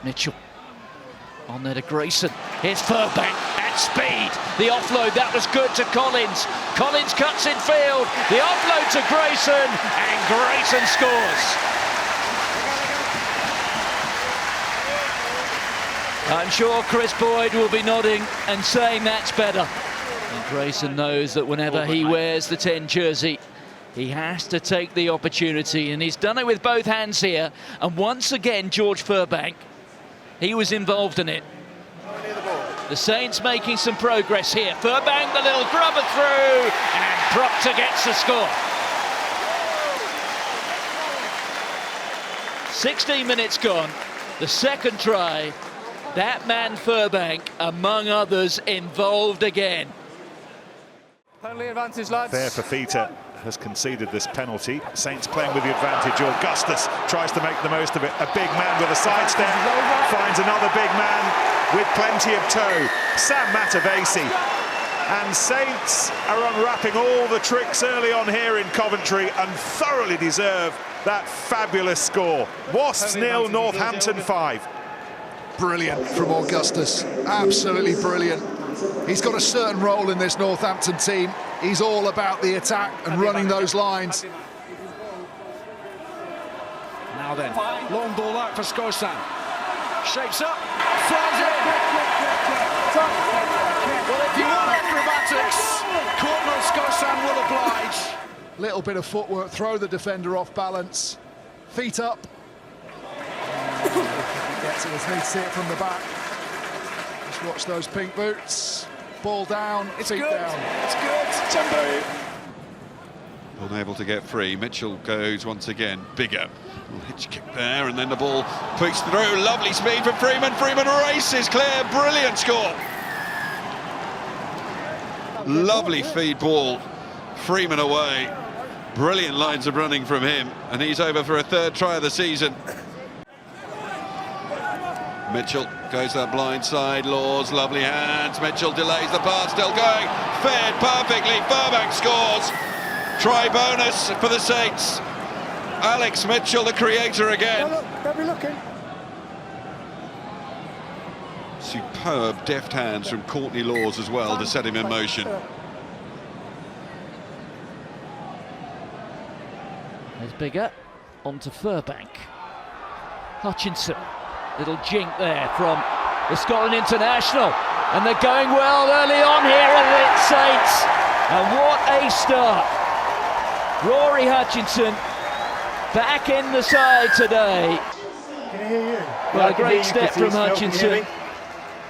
Mitchell on there to Grayson. Here's Furbank at speed. The offload, that was good to Collins. Collins cuts in field. The offload to Grayson, and Grayson scores. I'm sure Chris Boyd will be nodding and saying that's better. And Grayson knows that whenever he wears the 10 jersey, he has to take the opportunity, and he's done it with both hands here. And once again, George Furbank, he was involved in it. The Saints making some progress here. Furbank, the little grubber through, and Proctor gets the score. 16 minutes gone, the second try. That man Furbank, among others, involved again. Penalty advantage, lads. Fair for Fita has conceded this penalty. Saints playing with the advantage. Augustus tries to make the most of it. A big man with a sidestep finds another big man with plenty of toe. Sam Matavesi. And Saints are unwrapping all the tricks early on here in Coventry and thoroughly deserve that fabulous score. Wasps 0, Northampton 5. Brilliant from Augustus, absolutely brilliant. He's got a certain role in this Northampton team. He's all about the attack and running those lines. Now then, long ball out for Skosan. Shapes up, flies in. Well, if you want acrobatics, Corporal Skosan will oblige. Little bit of footwork, throw the defender off balance. Feet up. Gets it, as see it from the back. Just watch those pink boots. Ball down, it's feet good. down. It's good. Jumbo. Unable to get free. Mitchell goes once again bigger. Little hitch kick there, and then the ball pushed through. Lovely speed from Freeman. Freeman races clear. Brilliant score. Lovely feed ball. Freeman away. Brilliant lines of running from him, and he's over for a third try of the season. Mitchell goes that blind side, Laws, lovely hands, Mitchell delays the pass, still going, fed perfectly, Furbank scores, try bonus for the Saints. Alex Mitchell, the creator again. Don't be looking. Superb deft hands from Courtney Laws as well to set him in motion. There's Bigger, onto Furbank. Hutchinson. Little jink there from the Scotland International, and they're going well early on here at the Saints, and what a start. Rory Hutchinson back in the side today. Can I hear you? Well, a great step from Hutchinson.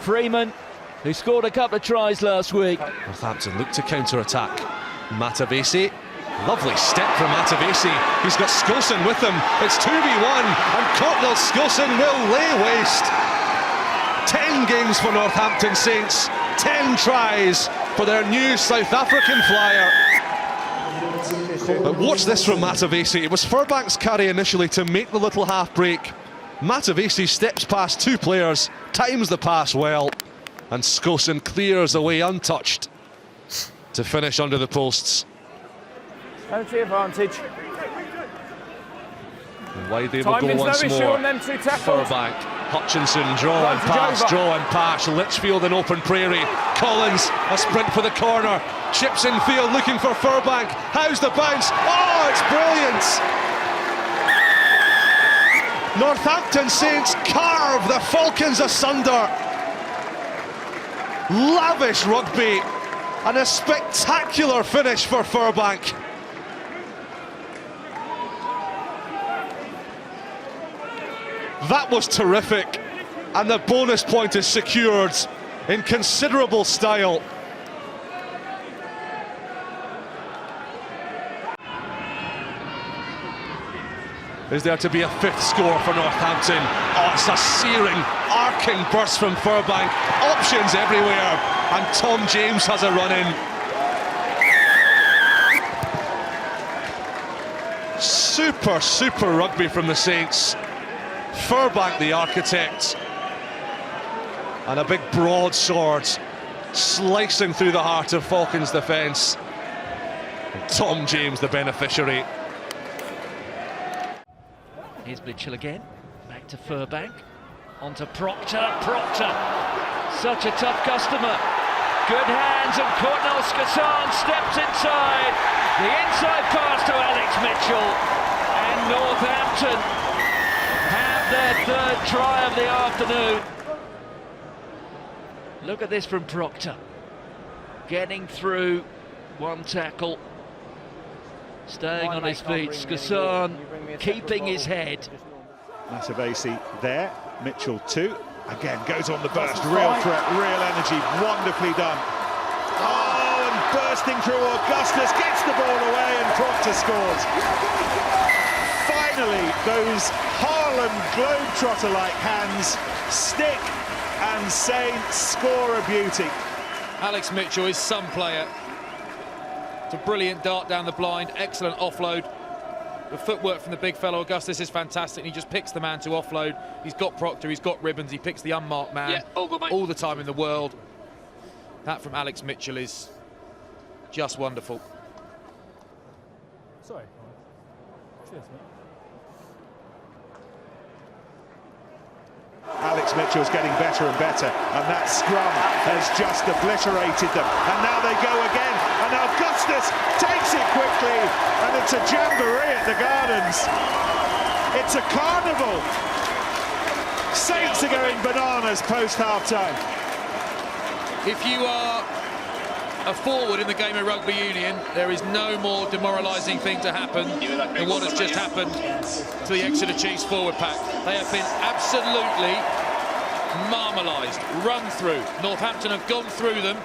Freeman, who scored a couple of tries last week. Northampton look to counter-attack. Matavesi. Lovely step from Matavesi. He's got Skilson with him. It's 2v1, and Courtney Skilson will lay waste. 10 games for Northampton Saints, 10 tries for their new South African flyer. But watch this from Matavesi. It was Furbank's carry initially to make the little half break. Matavesi steps past two players, times the pass well, and Skilson clears away untouched to finish under the posts. Penalty advantage. And wide they will go once more. Furbank, Hutchinson, draw and pass, Litchfield in open prairie. Collins, a sprint for the corner. Chips in field looking for Furbank. How's the bounce? Oh, it's brilliant! Northampton Saints carve the Falcons asunder. Lavish rugby and a spectacular finish for Furbank. That was terrific, and the bonus point is secured in considerable style. Is there to be a fifth score for Northampton? Oh, it's a searing, arcing burst from Furbank. Options everywhere, and Tom James has a run-in. Super rugby from the Saints. Furbank the architect, and a big broadsword slicing through the heart of Falcons' defence. And Tom James the beneficiary. Here's Mitchell again, back to Furbank. Onto Proctor. Proctor, such a tough customer. Good hands, and Courtnall Skassan steps inside. The inside pass to Alex Mitchell, and Northampton have their third try of the afternoon. Look at this from Proctor, getting through one tackle, staying on his feet. Skassan keeping his head. Matavesi there, Mitchell too. Again, goes on the burst, real threat, real energy, wonderfully done. Oh, and bursting through Augustus, gets the ball away and Proctor scores. Finally, those Harlem Globetrotter-like hands stick and Saints score a beauty. Alex Mitchell is some player. It's a brilliant dart down the blind, excellent offload. The footwork from the big fellow Augustus is fantastic. He just picks the man to offload. He's got Proctor, he's got Ribbons, he picks the unmarked man all the time in the world. That from Alex Mitchell is just wonderful. Sorry. Cheers, mate. Alex Mitchell's getting better and better, and that scrum has just obliterated them. And now they go again, and Augustus takes it quickly, and it's a jamboree at the Gardens. It's a carnival. Saints are going bananas post-half-time. If you are a forward in the game of rugby union, there is no more demoralising thing to happen than what has just happened to the Exeter Chiefs forward pack. They have been absolutely marmalised, run through. Northampton have gone through them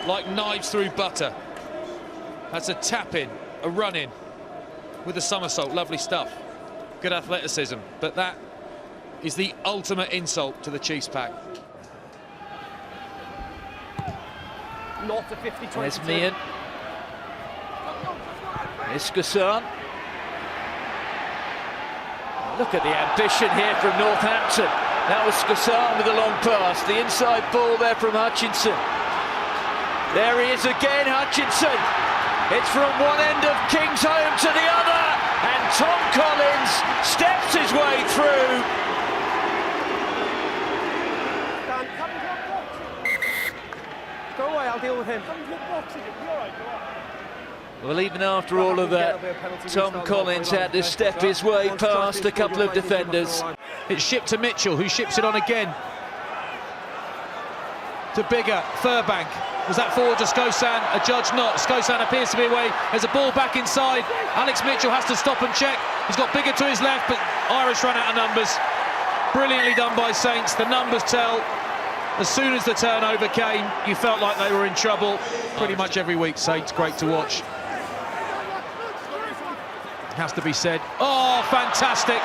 like knives through butter. That's a tap-in, a run-in with a somersault, lovely stuff. Good athleticism, but that is the ultimate insult to the Chiefs pack. Not to 50-22. There's Meehan. There's Skassan. Look at the ambition here from Northampton. That was Skassan with a long pass. The inside ball there from Hutchinson. There he is again, Hutchinson. It's from one end of Kingsholm to the other, and Tom Collins steps his way through. Go away, I'll deal with him. Well, even after all of that, Tom Collins had to step his way past a couple of defenders. It's shipped to Mitchell, who ships it on again. To Bigger, Furbank. Was that forward to Skossan? A judge not. Skossan appears to be away. There's a ball back inside. Alex Mitchell has to stop and check. He's got Bigger to his left, but Irish run out of numbers. Brilliantly done by Saints. The numbers tell. As soon as the turnover came, you felt like they were in trouble. Pretty much every week, Saints, great to watch. Has to be said. Oh, fantastic.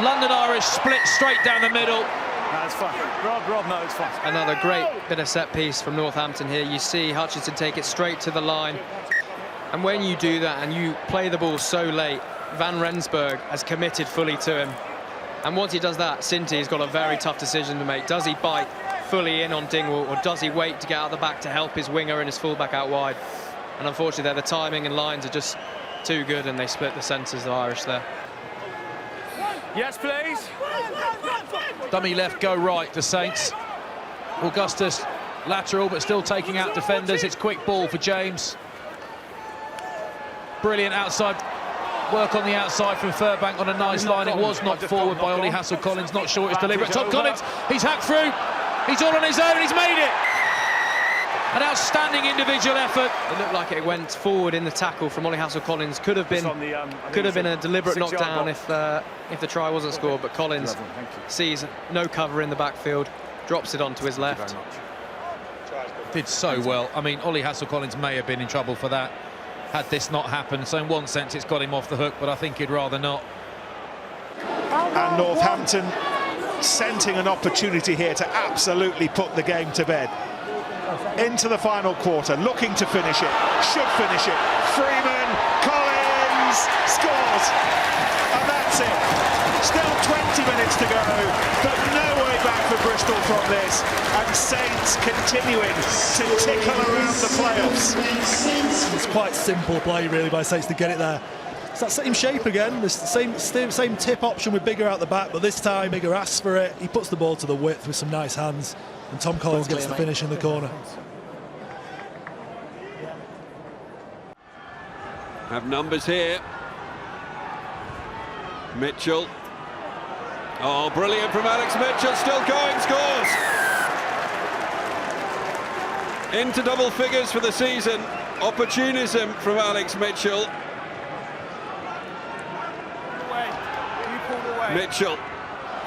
London Irish split straight down the middle. No, it's fine. Rob, no, it's fine. Another great bit of set piece from Northampton here. You see Hutchinson take it straight to the line. And when you do that and you play the ball so late, Van Rensburg has committed fully to him. And once he does that, Sinti's got a very tough decision to make. Does he bite fully in on Dingwall, or does he wait to get out the back to help his winger and his fullback out wide? And unfortunately, the timing and lines are just too good, and they split the centres, the Irish there. Yes, please. Dummy left, go right to Saints. Augustus lateral, but still taking out defenders. It's quick ball for James. Brilliant outside work on the outside from Furbank on a nice line. It was knocked forward by Ollie Hassel-Collins. Not sure it's deliberate. Tom Collins, he's hacked through. He's all on his own, and he's made it. An outstanding individual effort. It looked like it went forward in the tackle from Ollie Hassel-Collins. Could have been a deliberate knockdown if the try wasn't scored, but Collins sees no cover in the backfield, drops it onto his left. Did so well. I mean, Ollie Hassel-Collins may have been in trouble for that had this not happened. So in one sense, it's got him off the hook, but I think he'd rather not. And Northampton scenting an opportunity here to absolutely put the game to bed. Into the final quarter, looking to finish it, should finish it. Freeman, Collins scores, and that's it. Still 20 minutes to go, but no way back for Bristol from this, and Saints continuing to tickle around the playoffs. It's quite simple play really by Saints to get it there. It's that same shape again, the same tip option with Bigger out the back, but this time Bigger asks for it. He puts the ball to the width with some nice hands, and Tom Collins gets the finish in the corner. Have numbers here. Mitchell. Oh, brilliant from Alex Mitchell, still going, scores! Into double figures for the season. Opportunism from Alex Mitchell. Mitchell.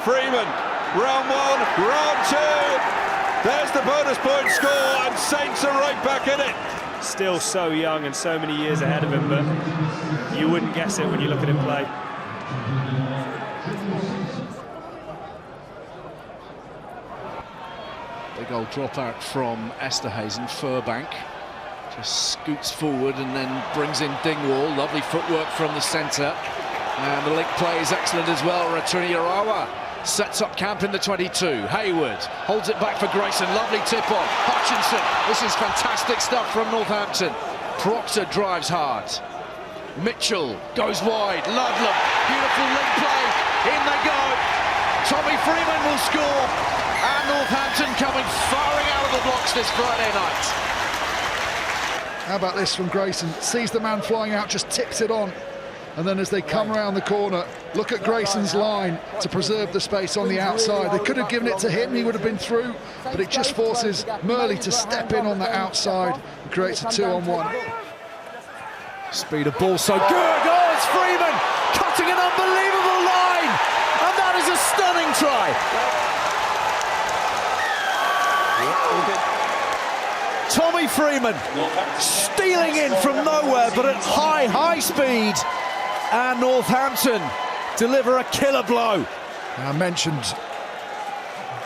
Freeman. Round one, round two. There's the bonus point score, and Saints are right back in it. Still so young and so many years ahead of him, but you wouldn't guess it when you look at him play. Big old dropout from Esterhuizen. Furbank just scoots forward and then brings in Dingwall. Lovely footwork from the centre. And the link play is excellent as well. Ratuniarawa sets up camp in the 22. Hayward holds it back for Grayson. Lovely tip on. Hutchinson. This is fantastic stuff from Northampton. Proctor drives hard. Mitchell goes wide. Ludlam. Beautiful link play. In they go. Tommy Freeman will score. And Northampton coming firing out of the blocks this Friday night. How about this from Grayson? Sees the man flying out, just tips it on. And then as they come around the corner, look at Grayson's line to preserve the space on the outside. They could have given it to him, he would have been through, but it just forces Murley to step in on the outside and creates a 2-on-1. Speed of ball so good. Oh, it's Freeman cutting an unbelievable line. And that is a stunning try. Tommy Freeman stealing in from nowhere, but at high speed. And Northampton deliver a killer blow. I mentioned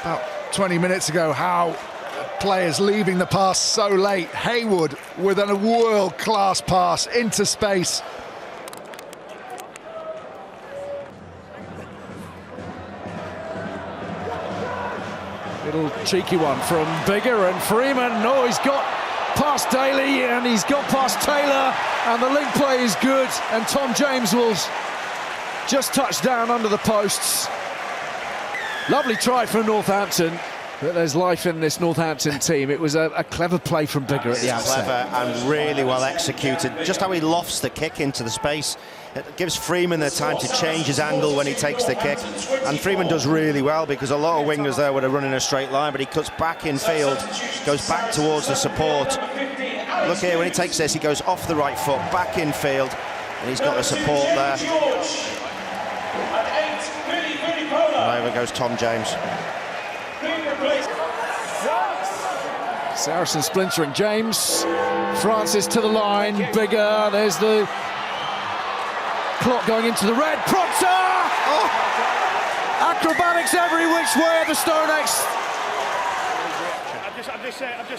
about 20 minutes ago how players leaving the pass so late. Hayward with a world-class pass into space. Little cheeky one from Bigger and Freeman. No, he's got past Daly and he's got past Taylor, and the link play is good, and Tom James will just touch down under the posts. Lovely try from Northampton, but there's life in this Northampton team. It was a clever play from Bigger at the outset. Clever and really well executed. Just how he lofts the kick into the space. It gives Freeman the time to change his angle when he takes the kick, and Freeman does really well because a lot of wingers there would have run in a straight line, but he cuts back in field, goes back towards the support. Look here, when he takes this, he goes off the right foot, back in field, and he's got the support there. And over goes Tom James. Saracen splintering. James, Francis to the line. Bigger, there's the clock going into the red. Proctor! Oh! Acrobatics every which way of the Stonex.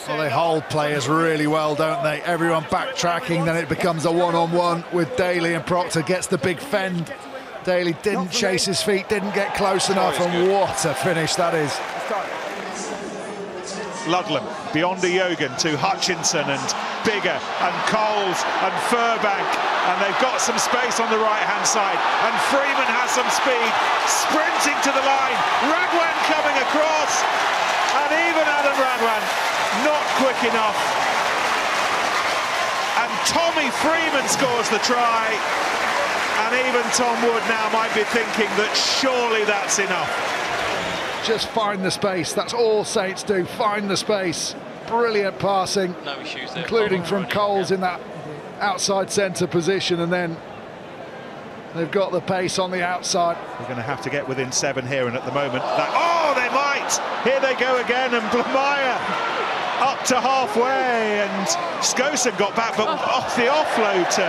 Well, they hold players really well, don't they? Everyone backtracking, then it becomes a one-on-one with Daly, and Proctor gets the big fend. Daly didn't chase his feet, didn't get close enough, and what a finish that is. Ludlam beyond a Yogan to Hutchinson and Bigger and Coles and Furbank, and they've got some space on the right-hand side, and Freeman has some speed, sprinting to the line. Radwan coming across, and even Adam Radwan not quick enough. And Tommy Freeman scores the try, and even Tom Wood now might be thinking that surely that's enough. Just find the space, that's all Saints do, find the space. Brilliant passing, No issues there, including from Coles in that outside centre position, and then they've got the pace on the outside. They're going to have to get within 7 here, and at the moment, oh, they might! Here they go again, and Blamire up to halfway, and Skosen got back, but off the offload to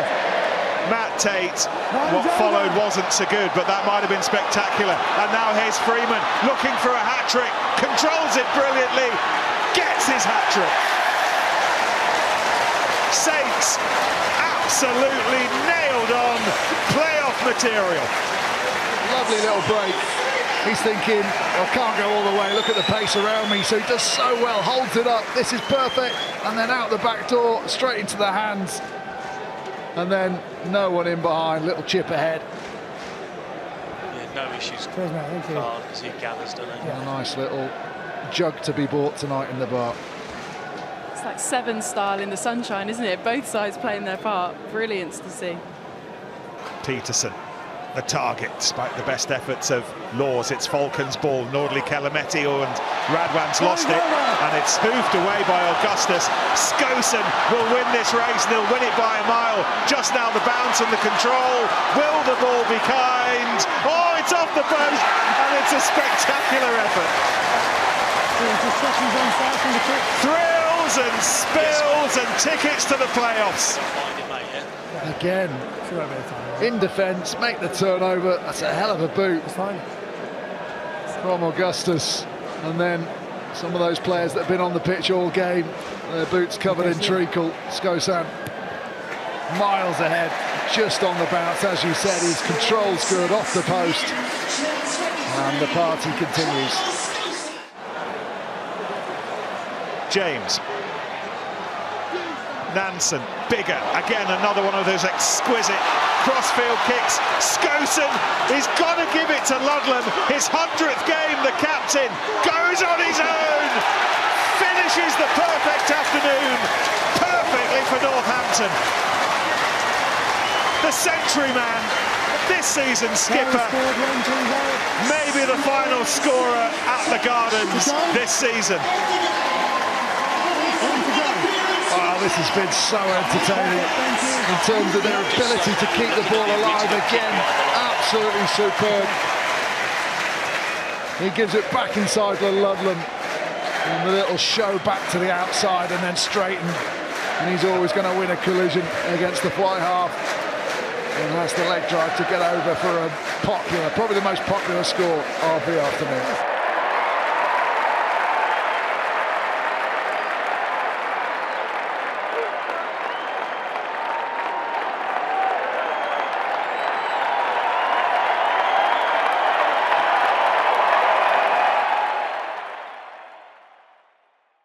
Matt Tate. What followed wasn't so good, but that might have been spectacular. And now here's Freeman looking for a hat-trick, controls it brilliantly, gets his hat-trick. Saints absolutely nailed on playoff material. Lovely little break. He's thinking, I can't go all the way, look at the pace around me, so he does so well, holds it up, this is perfect, and then out the back door, straight into the hands and then no one in behind, little chip ahead. Yeah, no issues. Cheers, mate. Thank you. Because he gathers, doesn't he? Yeah. A nice little jug to be bought tonight in the bar. It's like Seven style in the sunshine, isn't it? Both sides playing their part. Brilliant to see. Peterson, the target, despite the best efforts of Laws. It's Falcon's ball. Nordley Kalametti and Radwan's lost it, and it's hoofed away by Augustus. Skosen will win this race, and he'll win it by a mile. Just now the bounce and the control. Will the ball be kind? Oh, it's off the post, and it's a spectacular effort. Thrills and spills and tickets to the playoffs. Again, in defence, make the turnover. That's a hell of a boot from Augustus. And then some of those players that have been on the pitch all game, their boots covered in treacle. Skosan miles ahead, just on the bounce. As you said, his control's good, off the post. And the party continues. James. Nansen, bigger, again another one of those exquisite crossfield kicks. Skosen is gonna give it to Ludlam, his 100th game. The captain goes on his own, finishes the perfect afternoon perfectly for Northampton. The century man, this season's skipper, maybe the final scorer at the Gardens this season. Oh, this has been so entertaining in terms of their ability to keep the ball alive. Again, absolutely superb. He gives it back inside to Ludlam, and the little show back to the outside and then straighten. And he's always going to win a collision against the fly half. And that's the leg drive to get over for a popular, probably the most popular score of the afternoon.